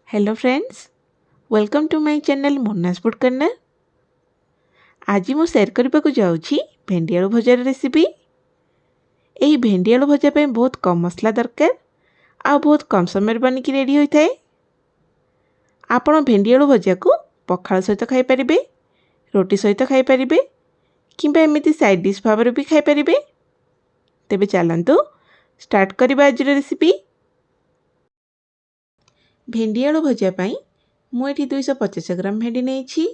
Hello friends, welcome to my channel Mona's food corner. आज मु share करने को जाऊँगी भेंडी आलू भजार रेसिपी। यही भेंडी आलू भजा पे बहुत कम मसला दरकार आ बहुत कम समय बनिकी रेडी होता है। आपण भेंडी आलू भजा को पखाल सहित खाई पारिबे, रोटी सहित खाई पारिबे किंबा एमिति साइड डिश भाव भी खाई पारिबे। तेबे चलंतु स्टार्ट करबा आज रेसिपी। भेंडी आलू भजा पाई मुझे 250 ग्राम भेंडी नहीं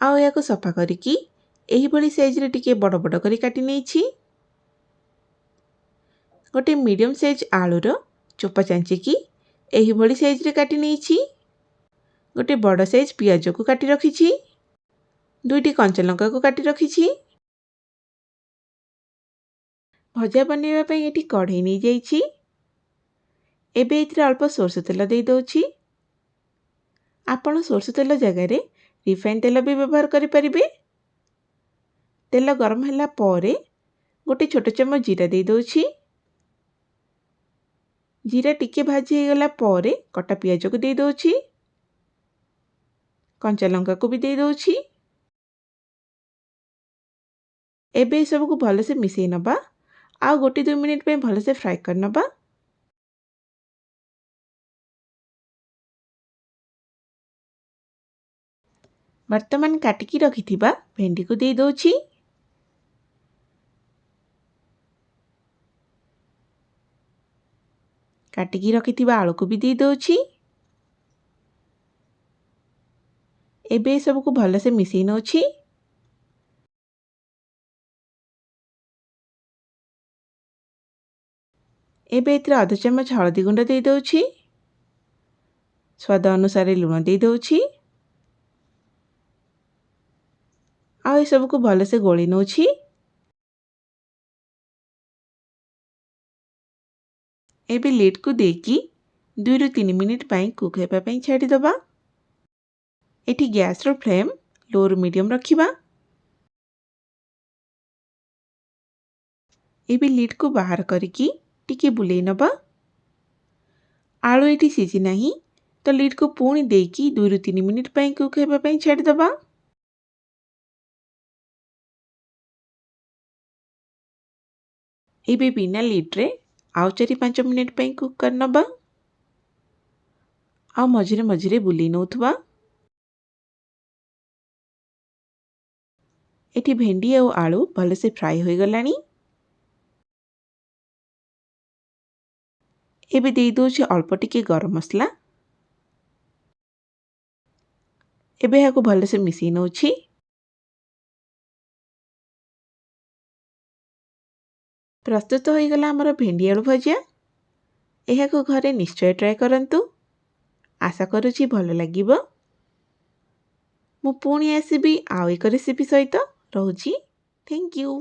आउ या सफा करिकी एही भली साइज रे टिके बड़ बड़ करी काटी नहीं। गोटे मीडियम साइज आलूर चोपा चांचिकी एही भली साइज रे काटी नहीं। गोटे बड़ साइज पियाज को काटी रखी, दुईटी कंचा लंका को काटी रखी। भजा बनैबा पई एठी कढ़ई नहीं जाइछि। एबे एथिरे अल्प सोरष तेल दे दउछि। आपण सोरष तेल जगह रे रिफाइन तेल भी व्यवहार करि परिबे। तेल गरम होला परे गोटे छोट चम्मच जीरा दे दउछि। जीरा टिके भाजी हो गला परे कटा पियाज को दे दउछि, कंचा लंका को भी दे दउछि। एबे सब को भले से मिसई नबा आ गोटे 2 मिनिट पे भले से फ्राई कर नबा। वर्तमान काटिकी रखिथिबा भेंडी को दे दउछि। काटिकी रखिथिबा आलू को भी दे दउछि। एबे सब को भले से मिसई नउछि। एबे एथिरे आधा चम्मच हळदी गुंड दे दउछि, स्वाद अनुसार लुण दे दउछि आ ए सब को भले से गोली नउछि। एबे लिड को देकी 2 रु 3 मिनिट पई कुक हेबा पई छाडी दबा। एठी गैस रो फ्लेम लो रु मीडियम रखिबा। एबे लिड को बाहर करिकी टिके बुलेई नबा। आलू एठी सिझी नाही तो लिड को पुणी देकी 2 रु 3 मिनिट पई कुक हेबा पई छाडी दबा। एबे बिना लिड रे आउ 4-5 मिनिट पई कुक कर नबा। आ मझिरे मझिरे बुलेई नउथबा। एठी भेंडी और आलू भले से फ्राई हो गलानी। एबे दे दउछि अल्प टिके गरम मसला। एबे याको भले से मिसई नउछि। प्रस्तुत हो गला हमर भेंडी आलू भजा। एहाको घरे निश्चय ट्राई करंतु। आशा करुछि भल लागिबो। मु पुणी आसीबी आउ एक रेसिपी सहित। रहुछि। Thank you.